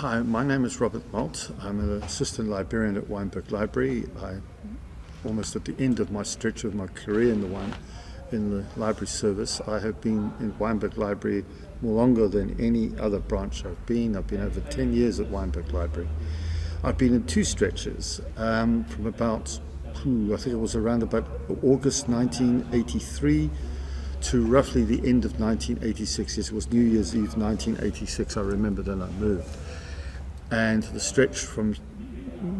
Hi, my name is Robert Moult. I'm an assistant librarian at Wynberg Library. I'm almost at the end of my stretch of my career in the library service. I have been in Wynberg Library more longer than any other branch I've been. I've been over 10 years at Wynberg Library. I've been in two stretches from about, I think it was around about August 1983 to roughly the end of 1986. Yes, it was New Year's Eve 1986, I remember, then I moved. And the stretch from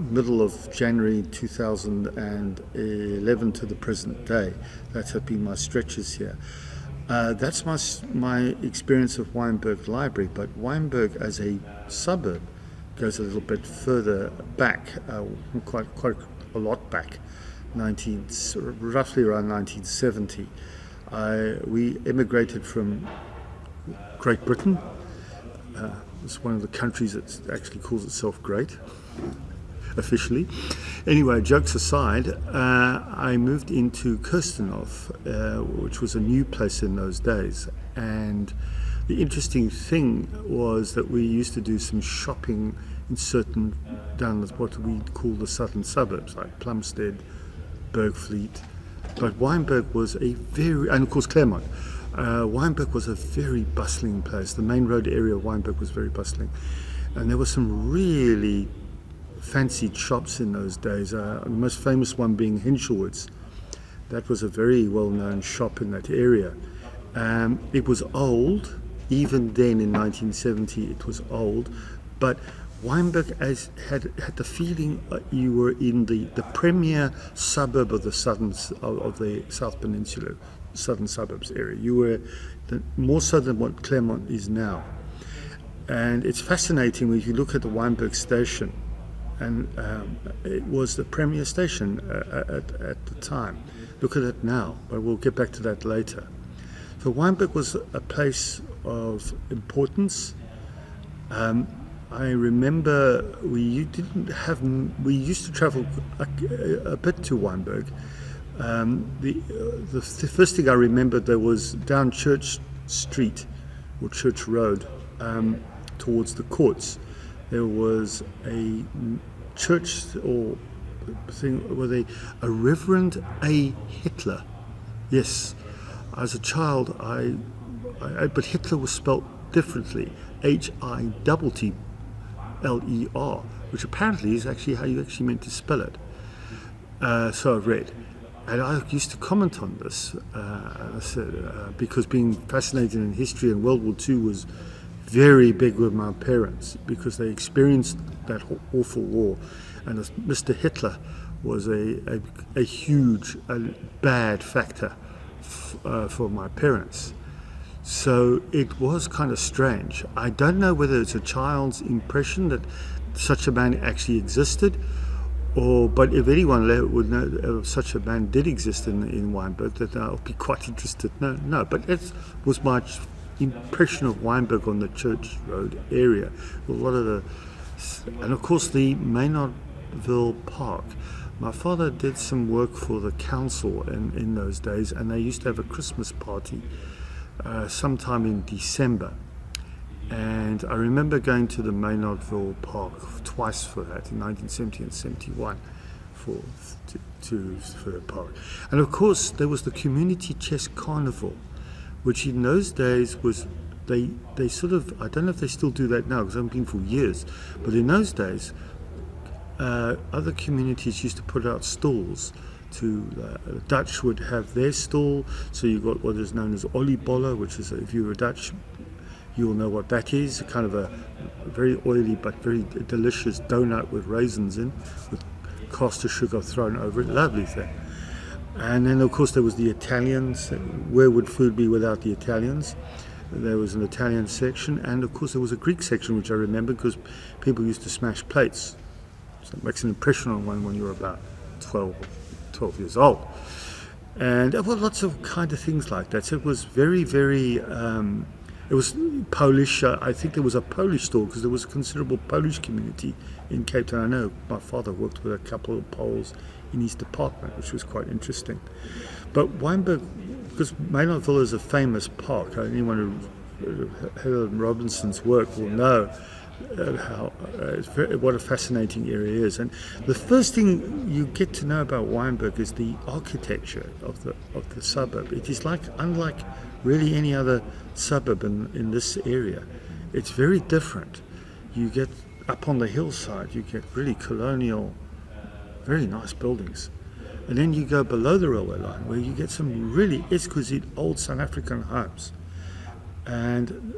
middle of January 2011 to the present day, that have been my stretches here. That's my experience of Wynberg Library, but Wynberg as a suburb goes a little bit further back, quite a lot back, roughly around 1970. We immigrated from Great Britain. It's one of the countries that actually calls itself great, officially. Anyway, jokes aside, I moved into Kirstenhof, which was a new place in those days. And the interesting thing was that we used to do some shopping in certain, down what we call the southern suburbs, like Plumstead, Bergfleet. But Wynberg was and of course Claremont. Wynberg was a very bustling place. The main road area of Wynberg was very bustling. And there were some really fancied shops in those days. The most famous one being Hinshelwood's. That was a very well-known shop in that area. It was old. Even then in 1970 it was old. But Wynberg had the feeling you were in the premier suburb of the South Peninsula, southern suburbs area. You were more so than what Claremont is now. And it's fascinating when you look at the Wynberg station, and it was the premier station at the time. Look at it now, but we'll get back to that later. So Wynberg was a place of importance. I remember we used to travel a bit to Wynberg. The first thing I remember, there was down Church Street or Church Road towards the courts. There was a church or thing with a Reverend A. Hitler. Yes, as a child, but Hitler was spelt differently, Hitler, which apparently is actually how you actually meant to spell it. So I read. And I used to comment on this, because being fascinated in history, and World War II was very big with my parents because they experienced that awful war. And Mr. Hitler was a huge, bad factor for my parents. So it was kind of strange. I don't know whether it's a child's impression that such a man actually existed, but if anyone would know such a man did exist in Wynberg, that I'll be quite interested. No, but it was my impression of Wynberg on the Church Road area. And of course the Maynardville Park. My father did some work for the council in those days, and they used to have a Christmas party sometime in December. And I remember going to the Maynardville Park twice for that, in 1970 and 71 for the park. And of course there was the Community Chess Carnival, which in those days was, they sort of, I don't know if they still do that now because I haven't been for years, but in those days other communities used to put out stalls. The Dutch would have their stall, so you got what is known as oliebollen, which is, if you're a Dutch, you'll know what that is, kind of a very oily but very delicious donut with raisins in, with caster sugar thrown over it. Lovely thing. And then of course there was the Italians. Where would food be without the Italians? There was an Italian section, and of course there was a Greek section, which I remember because people used to smash plates. So it makes an impression on one when you're about 12 years old. And there were lots of kind of things like that. So it was very, very, it was Polish. I think there was a Polish store because there was a considerable Polish community in Cape Town. I know my father worked with a couple of Poles in his department, which was quite interesting. But Wynberg, because Maynardville is a famous park, anyone who Helen Robinson's work will know what a fascinating area is. And the first thing you get to know about Wynberg is the architecture of the suburb. It is unlike really any other suburb in this area. It's very different. You get up on the hillside, you get really colonial, very nice buildings. And then you go below the railway line where you get some really exquisite old South African homes. And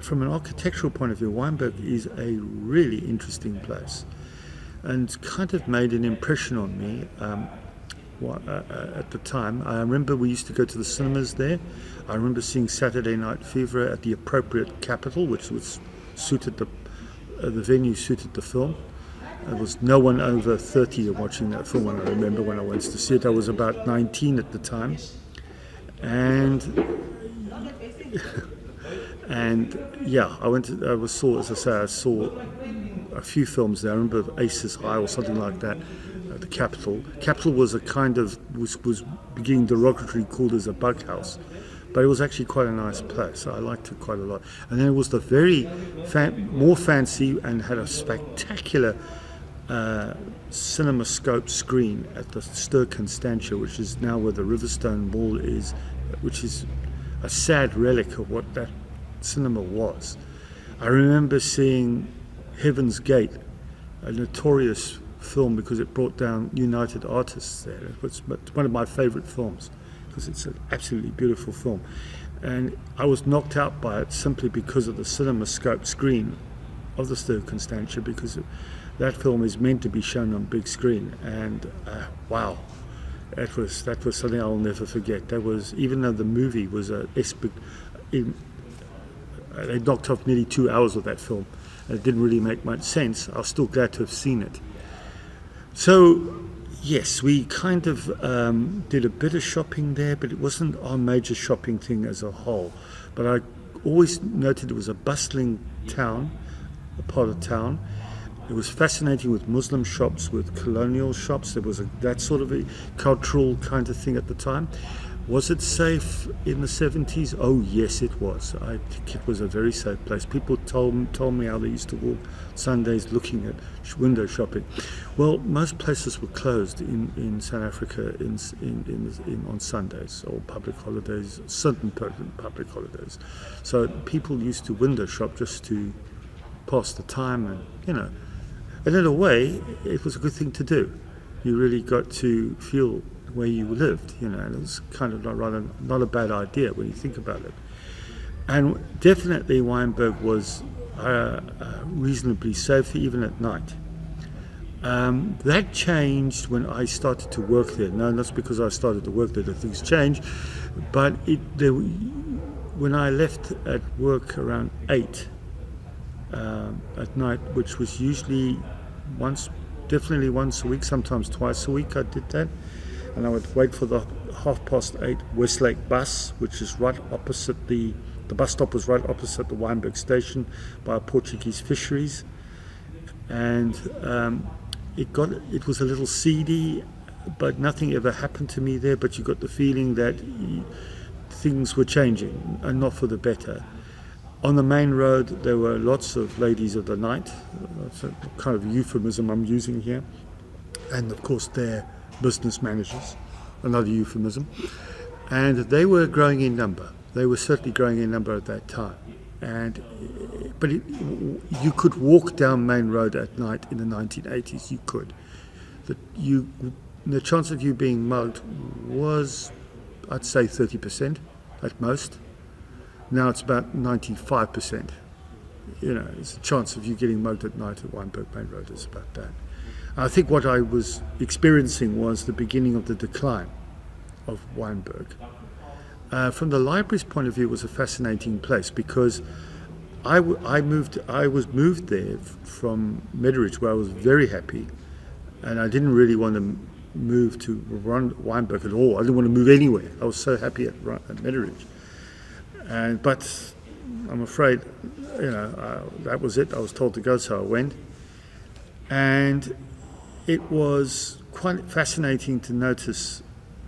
from an architectural point of view, Wynberg is a really interesting place and kind of made an impression on me at the time. I remember we used to go to the cinemas there. I remember seeing Saturday Night Fever at the appropriate Capitol, which suited the venue suited the film. There was no one over 30 watching that film. I remember when I went to see it. I was about 19 at the time, and yeah, I saw a few films there. I remember Aces High or something like that. The Capitol. Capitol was was being derogatorily called as a bug house, but it was actually quite a nice place. I liked it quite a lot. And then it was the very more fancy and had a spectacular CinemaScope screen at the Ster Constantia, which is now where the Riverstone Mall is, which is a sad relic of what that cinema was. I remember seeing Heaven's Gate, a notorious film because it brought down United Artists there. It was one of my favourite films because it's an absolutely beautiful film. And I was knocked out by it simply because of the CinemaScope screen of the Ster Constantia, because that film is meant to be shown on big screen. And wow, that was something I'll never forget. That was, even though the movie was they knocked off nearly 2 hours of that film, and it didn't really make much sense. I was still glad to have seen it. So yes, we kind of did a bit of shopping there, but it wasn't our major shopping thing as a whole. But I always noted it was a bustling town, a part of town. It was fascinating with Muslim shops, with colonial shops. There was that sort of a cultural kind of thing at the time. Was it safe in the 70s? Oh yes, it was. I think it was a very safe place. People told me how they used to walk Sundays looking at window shopping. Well, most places were closed in South Africa on Sundays or public holidays, certain public holidays. So people used to window shop just to pass the time, and and in a way, it was a good thing to do. You really got to feel where you lived, and it was kind of not a bad idea when you think about it. And definitely Wynberg was reasonably safe even at night. That changed when I started to work there. No, that's because I started to work there that things changed, but when I left at work around 8 at night, which was usually definitely once a week, sometimes twice a week I did that. And I would wait for the 8:30 Westlake bus, which is right opposite the bus stop was right opposite the Wynberg station by Portuguese fisheries. And it was a little seedy, but nothing ever happened to me there, but you got the feeling that things were changing and not for the better. On the main road, there were lots of ladies of the night. That's a kind of euphemism I'm using here. And of course, they're business managers, another euphemism. And they were growing in number. They were certainly growing in number at that time. But you could walk down Main Road at night in the 1980s. You could. The chance of you being mugged was, I'd say, 30% at most. Now it's about 95%. It's a chance of you getting mugged at night at Wynberg Main Road is about that. I think what I was experiencing was the beginning of the decline of Wynberg. From the library's point of view, it was a fascinating place because I was moved there from Metternich, where I was very happy, and I didn't really want to move to Wynberg at all. I didn't want to move anywhere. I was so happy at Metternich. But I'm afraid, that was it. I was told to go, so I went. And it was quite fascinating to notice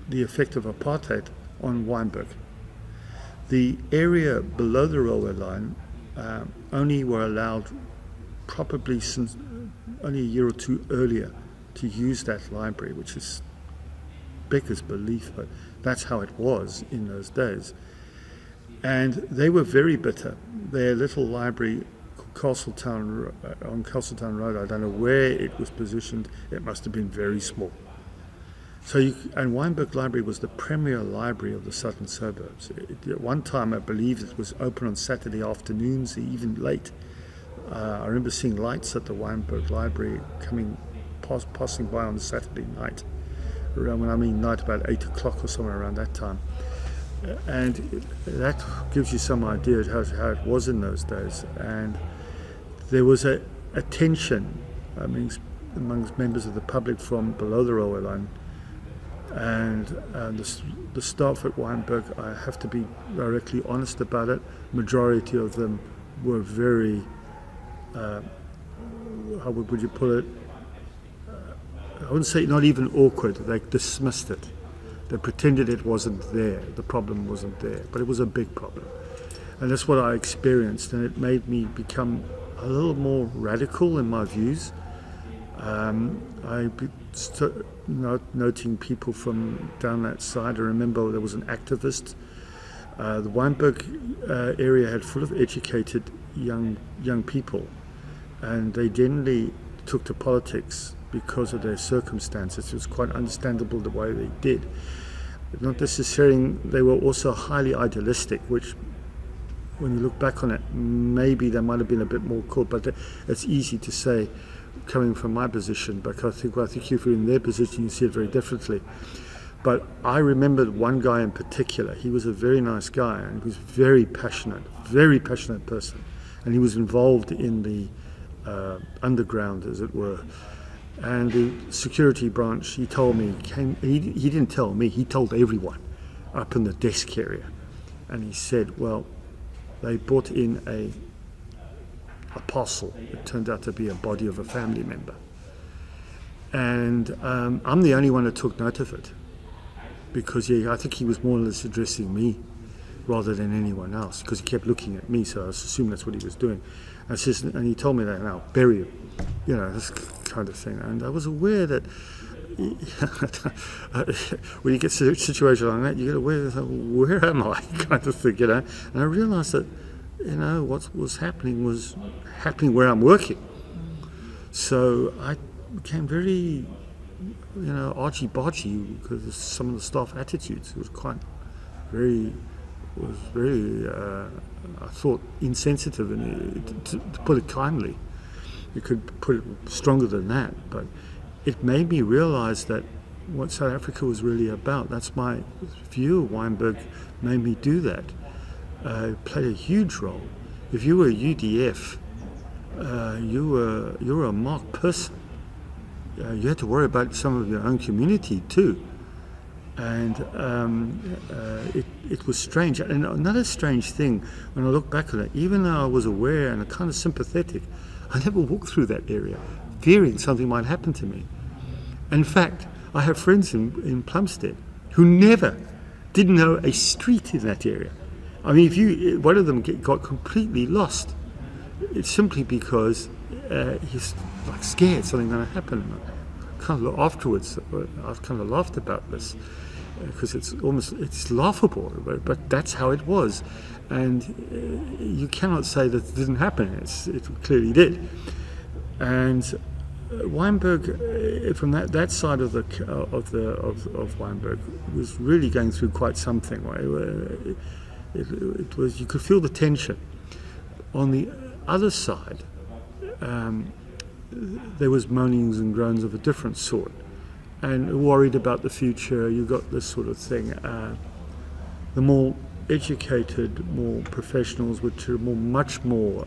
the effect of apartheid on Wynberg. The area below the railway line only were allowed probably since only a year or two earlier to use that library, which is Becker's belief, but that's how it was in those days. And they were very bitter. Their little library, Castletown, on Castletown Road, I don't know where it was positioned, it must have been very small. And Wynberg Library was the premier library of the southern suburbs. At one time, I believe it was open on Saturday afternoons, even late. I remember seeing lights at the Wynberg Library passing by on Saturday night. When I mean night, about 8 o'clock or somewhere around that time. And that gives you some idea of how it was in those days. And there was a tension amongst members of the public from below the railway line. And the staff at Wynberg, I have to be directly honest about it, majority of them were very, how would you put it, I wouldn't say not even awkward, they dismissed it. They pretended it wasn't there, the problem wasn't there, but it was a big problem. And that's what I experienced, and it made me become a little more radical in my views. Noting people from down that side. I remember there was an activist. The Wynberg area had full of educated young people, and they generally took to politics because of their circumstances. It was quite understandable the way they did. Not necessarily, they were also highly idealistic, which when you look back on it, maybe they might have been a bit more cool, but it's easy to say coming from my position, but I think if you're in their position, you see it very differently. But I remembered one guy in particular. He was a very nice guy, and he was very passionate person, and he was involved in the underground, as it were. And the security branch, he told me, he didn't tell me, he told everyone up in the desk area. And he said, well, they brought in a parcel. It turned out to be a body of a family member. And I'm the only one that took note of it, because I think he was more or less addressing me rather than anyone else, because he kept looking at me, so I assumed that's what he was doing. And he told me that, now bury him, this kind of thing. And I was aware that when you get to a situation like that, you get aware, where am I, kind of thing, And I realized that, what was happening where I'm working. So I became very, argy-bargy because of some of the staff attitudes. It was very, I thought, insensitive, and to put it kindly. You could put it stronger than that, but it made me realize that what South Africa was really about. That's my view. Wynberg made me do that. It played a huge role. If you were UDF, you were a marked person. You had to worry about some of your own community too. And it was strange. And another strange thing, when I look back on it, even though I was aware and kind of sympathetic, I never walked through that area, fearing something might happen to me. In fact, I have friends in Plumstead who didn't know a street in that area. I mean, one of them got completely lost. It's simply because he's like scared something's going to happen. Afterwards, I've kind of laughed about this because it's laughable, but that's how it was, and you cannot say that it didn't happen. It clearly did, and Wynberg, from that side of Wynberg, was really going through quite something. It was, you could feel the tension. On the other side, there was moanings and groans of a different sort, and worried about the future. You got this sort of thing. The more educated, more professionals, which are much more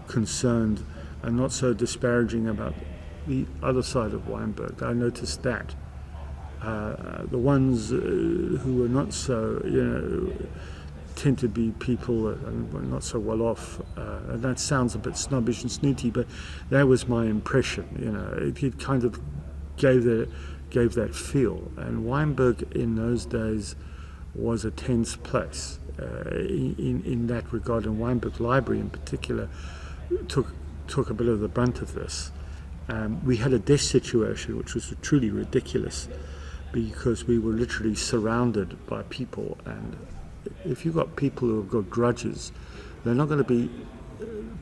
concerned and not so disparaging about the other side of Wynberg. I noticed that. The ones who were not so, tend to be people that are not so well off, and that sounds a bit snobbish and snooty, but that was my impression. It kind of gave that feel. And Wynberg in those days was a tense place. in that regard, and Wynberg Library in particular took a bit of the brunt of this. We had a desk situation which was truly ridiculous, because we were literally surrounded by people, and if you've got people who have got grudges, they're not going to be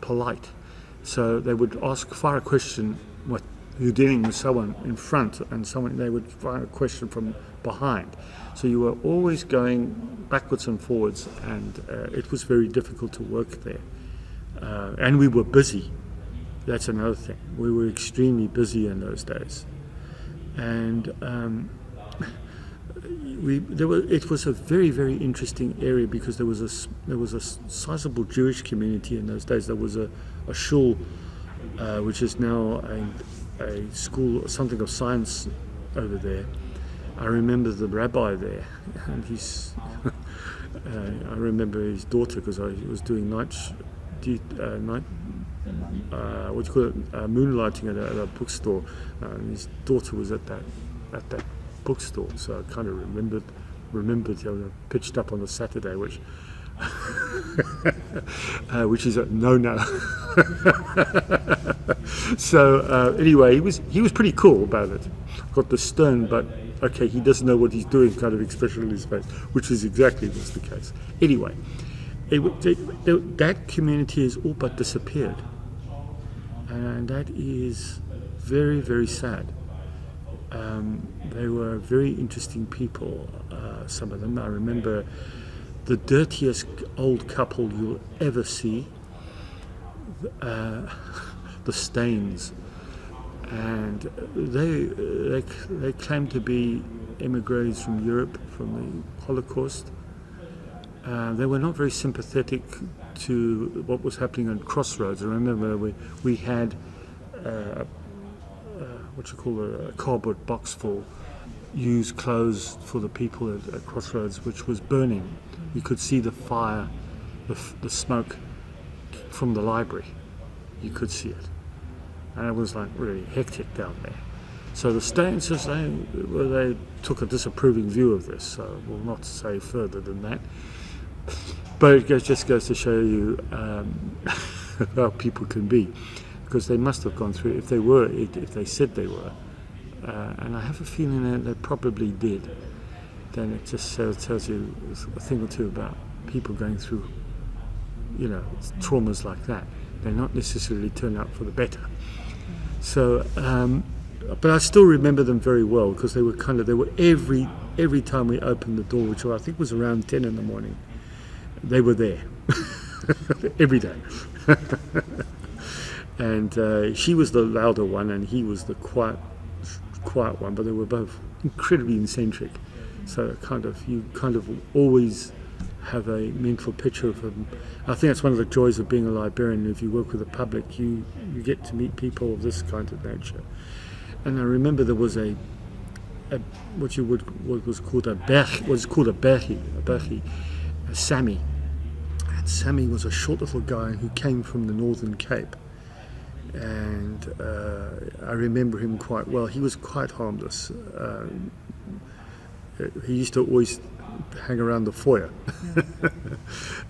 polite. So they would fire a question, what you're dealing with someone in front, and they would fire a question from behind. So you were always going backwards and forwards, and it was very difficult to work there. And we were busy. That's another thing. We were extremely busy in those days, and it was a very, very interesting area, because there was a sizable Jewish community in those days. There was a shul, which is now a school, something of science over there. I remember the rabbi there, and I remember his daughter, because I was doing moonlighting at a bookstore, and his daughter was at that bookstore. So I kind of remembered pitched up on a Saturday, which is a no. So anyway, he was pretty cool about it. Got the stern, but okay, he doesn't know what he's doing kind of expression on his face, which is exactly was the case. Anyway, that community has all but disappeared, and that is very, very sad. They were very interesting people, some of them. I remember the dirtiest old couple you'll ever see, the Staines, and they claimed to be immigrants from Europe, from the Holocaust. They were not very sympathetic to what was happening on Crossroads. I remember we had a cardboard box full used clothes for the people at Crossroads, which was burning. You could see the fire, the smoke from the library. You could see it, and it was like really hectic down there. So the Staines, they took a disapproving view of this. So we'll not say further than that. But it just goes to show you how people can be, because they must have gone through. If they said they were, and I have a feeling that they probably did, then it just tells you a thing or two about people going through, traumas like that. They're not necessarily turn out for the better. So, but I still remember them very well, because they were every time we opened the door, which I think was around 10 in the morning, they were there every day. And she was the louder one, and he was the quiet one, but they were both incredibly eccentric. So you always have a mental picture of them. I think that's one of the joys of being a librarian. If you work with the public, you get to meet people of this kind of nature. And I remember there was what was called a berchi, Sammy. And Sammy was a short little guy who came from the Northern Cape. And I remember him quite well. He was quite harmless. He used to always hang around the foyer.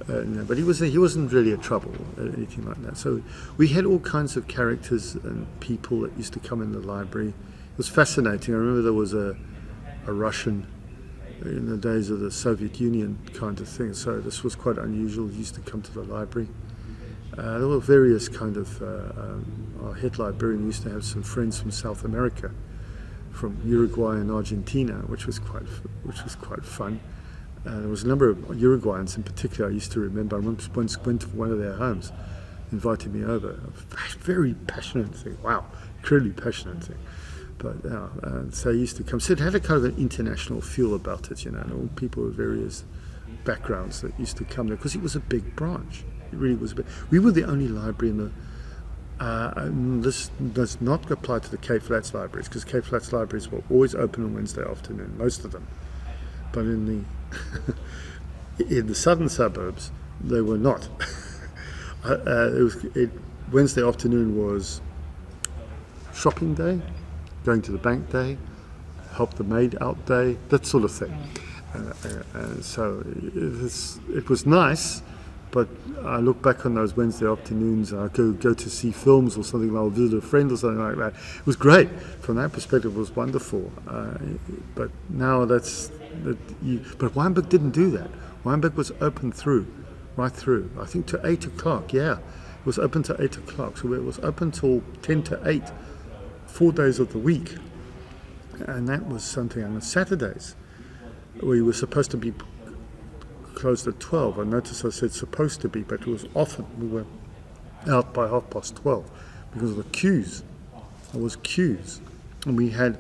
No, but he wasn't really a trouble or anything like that. So we had all kinds of characters and people that used to come in the library. It was fascinating. I remember there was a Russian in the days of the Soviet Union kind of thing. So this was quite unusual. He used to come to the library. There were various kind of. Our head librarian used to have some friends from South America, from Uruguay and Argentina, which was quite fun. There was a number of Uruguayans in particular I used to remember. I once went to one of their homes, invited me over. A very passionate thing. Wow, incredibly passionate thing. But so he used to come. So it had a kind of an international feel about it, and all people with various backgrounds that used to come there, because it was a big branch. It really was a big. We were the only library in the. This does not apply to the Cape Flats libraries, because Cape Flats libraries were always open on Wednesday afternoon, most of them. But in the southern suburbs, they were not. Wednesday afternoon was shopping day, going to the bank day, help the maid out day, that sort of thing. So it was nice, but I look back on those Wednesday afternoons. I go to see films or something. I'll visit a friend or something like that. It was great from that perspective. It was wonderful. But now but Wynberg didn't do that. Wynberg was open right through. I think to 8 o'clock. Yeah, it was open to 8 o'clock. So it was open till 10 to 8, 4 days of the week, and that was something. On Saturdays, we were supposed to be closed at 12. I noticed I said supposed to be, but it was often we were out by 12:30 because of the queues. There was queues, and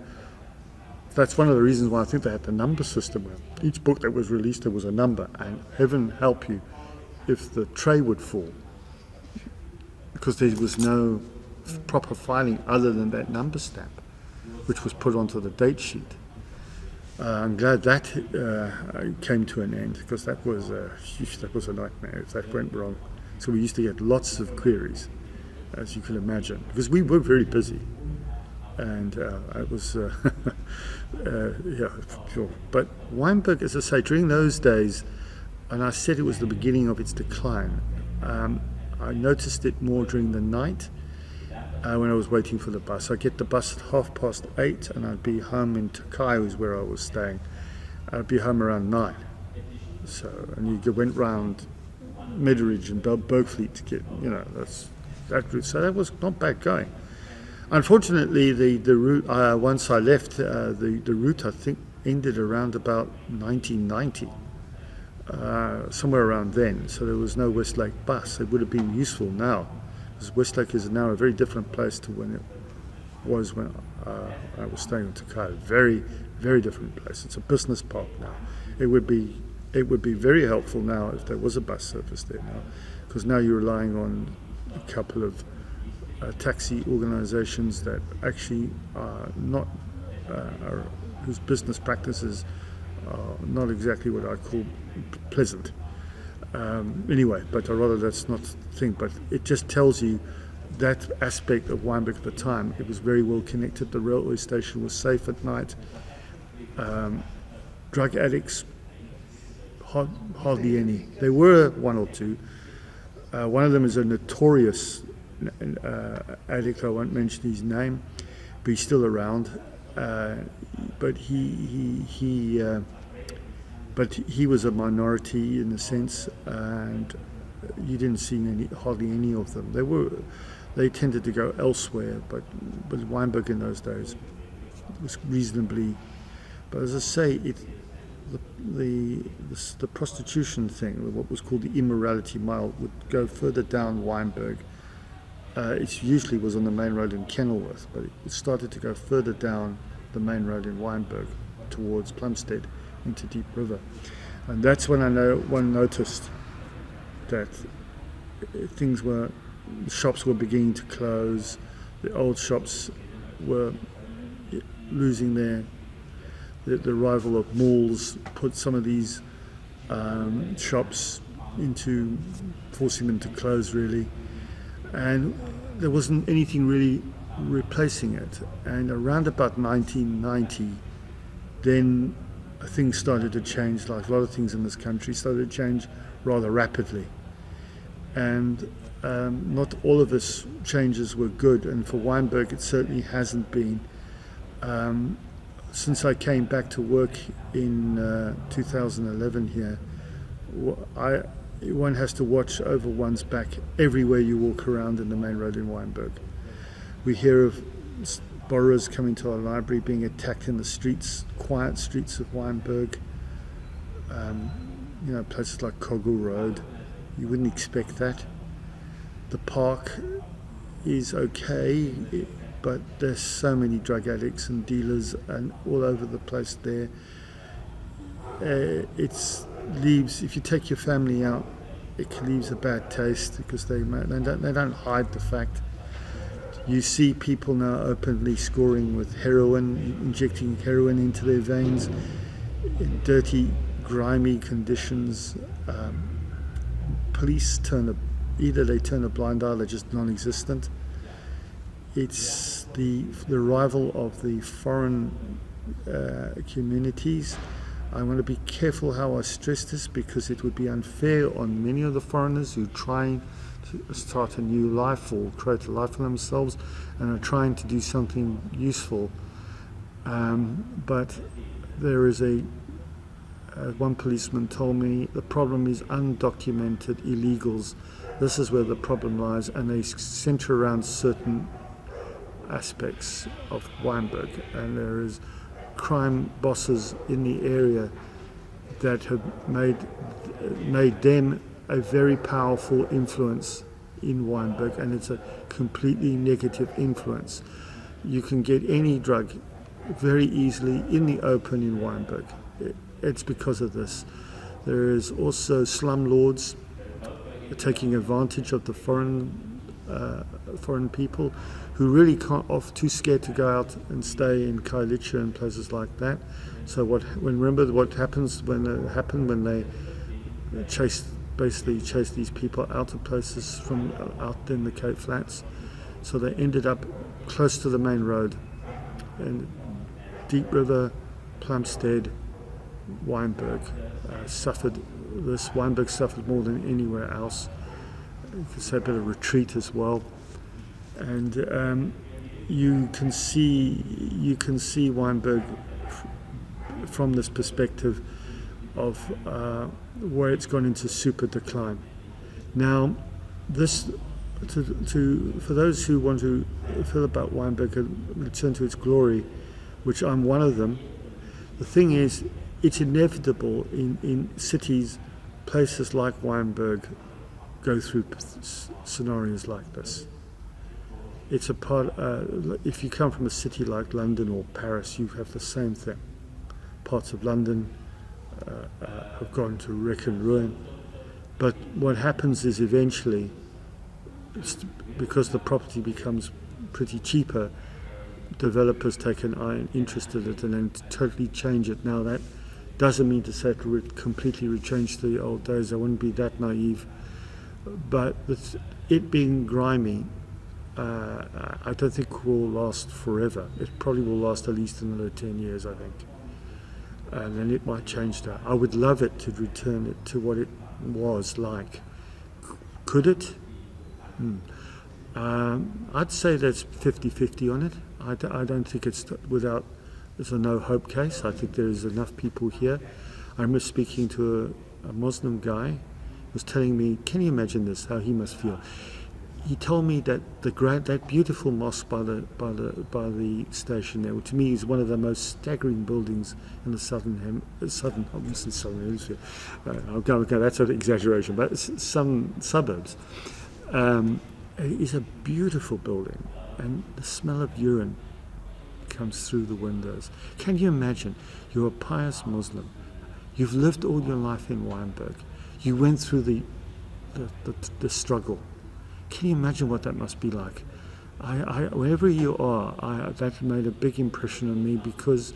that's one of the reasons why I think they had the number system. Each book that was released, there was a number, and heaven help you if the tray would fall, because there was no proper filing other than that number stamp, which was put onto the date sheet. I'm glad that came to an end, because that was a nightmare if that went wrong. So we used to get lots of queries, as you can imagine, because we were very busy, and it was yeah, sure. But Wynberg, as I say, during those days, and I said it was the beginning of its decline. I noticed it more during the night. When I was waiting for the bus. I'd get the bus at 8:30, and I'd be home in Takai, was where I was staying. I'd be home around 9. So, and you went round Medderidge and Bergfleet to get, that route. So that was not bad going. Unfortunately, the route, once I left, the route I think ended around about 1990, somewhere around then. So there was no Westlake bus. It would have been useful now. Westlake is now a very different place to when it was when I was staying in Takai. Very, very different place. It's a business park now. It would be very helpful now if there was a bus service there now, because now you're relying on a couple of taxi organisations that actually are not whose business practices are not exactly what I call pleasant. Anyway, but rather that's not the thing, but it just tells you that aspect of Wynberg at the time. It was very well connected. The railway station was safe at night. Drug addicts, hardly any. There were one or two. One of them is a notorious addict. I won't mention his name, but he's still around. But he was a minority in a sense, and you didn't see hardly any of them. They tended to go elsewhere, but Wynberg in those days was reasonably. But as I say, the prostitution thing, what was called the immorality mile, would go further down Wynberg. It usually was on the main road in Kenilworth, but it started to go further down the main road in Wynberg towards Plumstead into Deep River, and that's when one noticed that shops were beginning to close. The old shops were losing the arrival of malls put some of these shops into forcing them to close really, and there wasn't anything really replacing it. And around about 1990, then things started to change, like a lot of things in this country started to change rather rapidly, and not all of this changes were good, and for Wynberg it certainly hasn't been. Since I came back to work in 2011 here, one has to watch over one's back everywhere you walk around in the main road in Wynberg. We hear of borrowers coming to our library being attacked in the streets, quiet streets of Wynberg. Places like Coggle Road, you wouldn't expect that. The park is okay, but there's so many drug addicts and dealers and all over the place there. It leaves, if you take your family out, it leaves a bad taste, because they don't hide the fact. You see people now openly scoring with heroin, injecting heroin into their veins in dirty, grimy conditions. Police either they turn a blind eye, or they're just non-existent. It's the arrival of the foreign communities I want to be careful how I stress this, because it would be unfair on many of the foreigners who are trying to start a new life or create a life for themselves and are trying to do something useful. But there is one policeman told me the problem is undocumented illegals. This is where the problem lies, and they center around certain aspects of Wynberg, and there is crime bosses in the area that have made them a very powerful influence in Wynberg, and it's a completely negative influence. You can get any drug very easily in the open in Wynberg. It's because of this. There is also slumlords taking advantage of the foreign people who really too scared to go out and stay in Kailicha and places like that. So remember what happens when they chase these people out of places from out in the Cape Flats. So they ended up close to the main road, and Deep River, Plumstead, Wynberg suffered this. Wynberg suffered more than anywhere else. You could say a bit of retreat as well, and you can see Wynberg from this perspective of where it's gone into super decline. Now, this for those who want to feel about Wynberg and return to its glory, which I'm one of them. The thing is, it's inevitable in cities, places like Wynberg go through scenarios like this. It's a part, if you come from a city like London or Paris, you have the same thing. Parts of London have gone to wreck and ruin. But what happens is eventually, because the property becomes pretty cheaper, developers take an interest in it and then totally change it. Now that doesn't mean to say it would completely rechange the old days. I wouldn't be that naive. But it being grimy, I don't think will last forever. It probably will last at least another 10 years, I think. And then it might change that. I would love it to return it to what it was like. Could it? I'd say that's 50-50 on it. I don't think it's a no-hope case. I think there is enough people here. I remember speaking to a Muslim guy who was telling me, can you imagine this, how he must feel? He told me that that beautiful mosque by the station there, which to me is one of the most staggering buildings in the southern hemisphere. That's an exaggeration, but some suburbs. It is a beautiful building, and the smell of urine comes through the windows. Can you imagine? You're a pious Muslim. You've lived all your life in Wynberg. You went through the struggle. Can you imagine what that must be like? Wherever you are, that made a big impression on me, because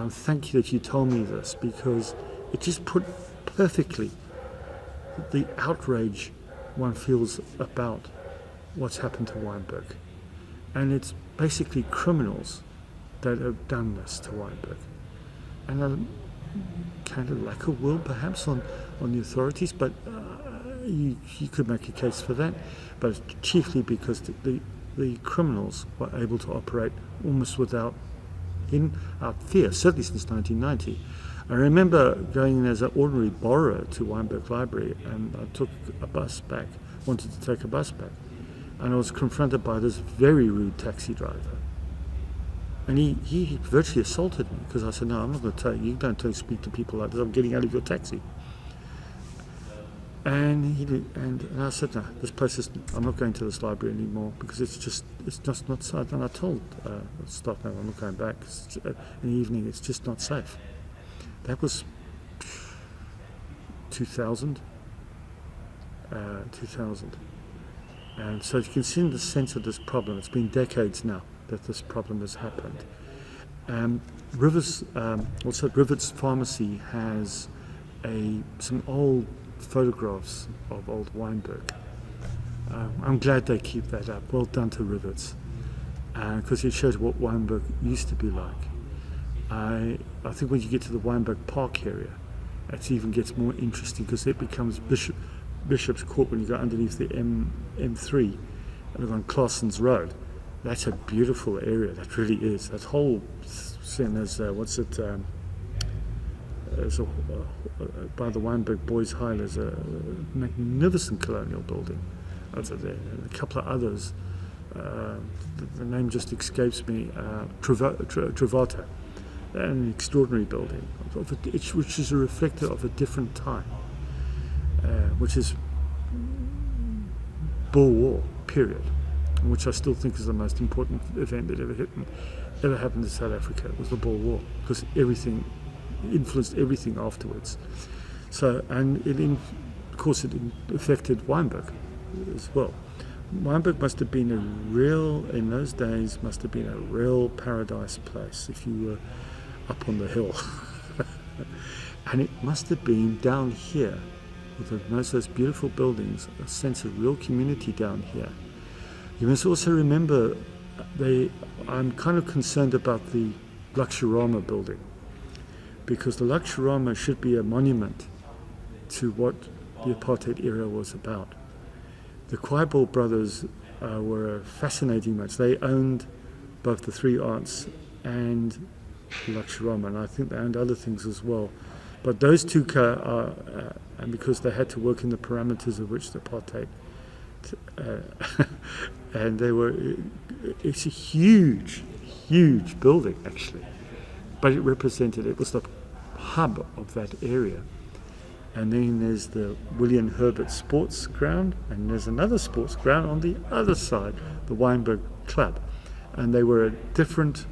thank you that you told me this, because it just put perfectly the outrage one feels about what's happened to Wynberg. And it's basically criminals that have done this to Wynberg. And a kind of lack of will perhaps on the authorities, but you could make a case for that. But chiefly because the criminals were able to operate almost without fear, certainly since 1990. I remember going in as an ordinary borrower to Wynberg Library, and I took a bus back, wanted to take a bus back, and I was confronted by this very rude taxi driver. And he virtually assaulted me, because I said, no, I'm not going to tell you, don't speak to people like this, I'm getting out of your taxi. And I said, no, this place is, I'm not going to this library anymore, because it's just not safe. And I told staff, no, I'm not going back. In the evening, it's just not safe. That was 2000. And so you can see the sense of this problem. It's been decades now that this problem has happened. Rivers Pharmacy has some old photographs of old Wynberg. I'm glad they keep that up. Well done to Rivets, because it shows what Wynberg used to be like. I I think when you get to the Wynberg Park area, it even gets more interesting because it becomes Bishop's Court when you go underneath the M3 and on Claessens Road. That's a beautiful area, that really is. That whole thing is, by the Wynberg Boys High, there's a magnificent colonial building over there, and a couple of others. The name just escapes me. Travata, an extraordinary building, which is a reflector of a different time, which is Boer War period, which I still think is the most important event that ever happened in South Africa. It was the Boer War, because everything influenced everything afterwards. So, and of course it affected Wynberg as well. Wynberg must have been in those days, must have been a real paradise place if you were up on the hill. And it must have been down here, with most of those beautiful buildings, a sense of real community down here. You must also remember, I'm kind of concerned about the Luxurama building, because the Luxurama should be a monument to what the apartheid era was about. The Quaibol brothers were a fascinating bunch. They owned both the Three Arts and the Luxurama, and I think they owned other things as well. But those two and because they had to work in the parameters of which the apartheid, and it's a huge building actually, but it was the hub of that area. And then there's the William Herbert Sports Ground, and there's another sports ground on the other side, the Wynberg Club. And they were at different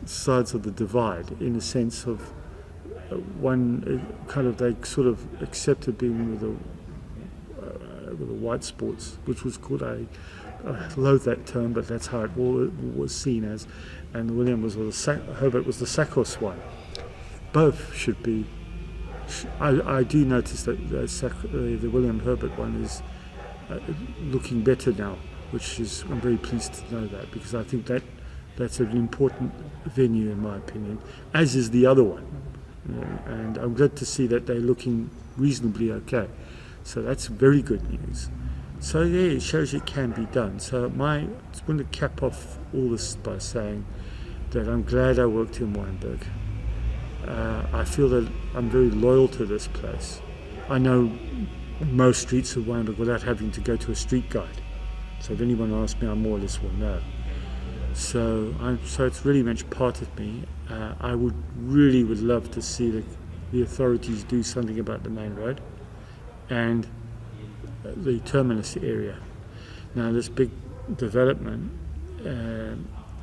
sides of the divide, in a sense of they sort of accepted being with the white sports, which was called I loathe that term, but that's how it was seen as. And Herbert was the Sakos one. Both should be. I do notice that the William Herbert one is looking better now, I'm very pleased to know that, because I think that's an important venue in my opinion, as is the other one. And I'm glad to see that they're looking reasonably okay. So that's very good news. So yeah, it shows it can be done. So I just want to cap off all this by saying that I'm glad I worked in Wynberg. I feel that I'm very loyal to this place. I know most streets of Wynberg without having to go to a street guide. So if anyone asks me, I more or less will know. So it's really much part of me. I would love to see the authorities do something about the main road and the terminus area. Now this big development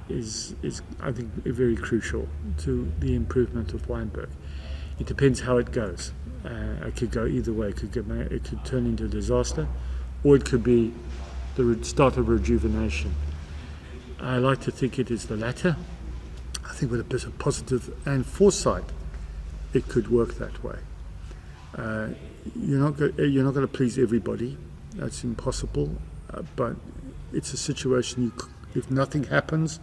is I think very crucial to the improvement of Wynberg. It depends how it goes. It could go either way. It could turn into a disaster, or it could be the start of rejuvenation. I like to think it is the latter. I think with a bit of positive and foresight, it could work that way. You're not going to please everybody. That's impossible. But it's a situation. If nothing happens,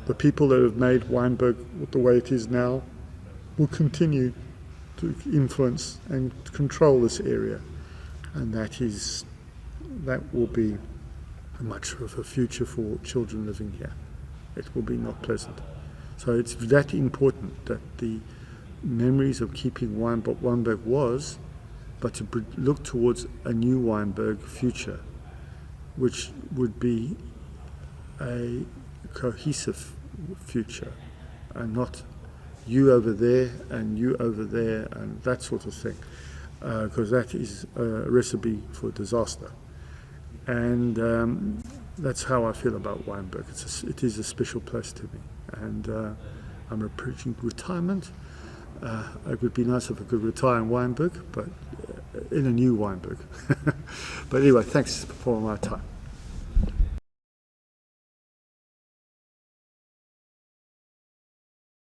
the people that have made Wynberg the way it is now will continue to influence and control this area, and that will be much of a future for children living here. It will be not pleasant. So it's that important that the memories of keeping Wynberg was, but to look towards a new Wynberg future, which would be a cohesive future, and not you over there and you over there and that sort of thing, because that is a recipe for disaster. And that's how I feel about Wynberg. It is a special place to me, and I'm approaching retirement. It would be nice if I could retire in Wynberg, but in a new Wynberg. But anyway, thanks for my time.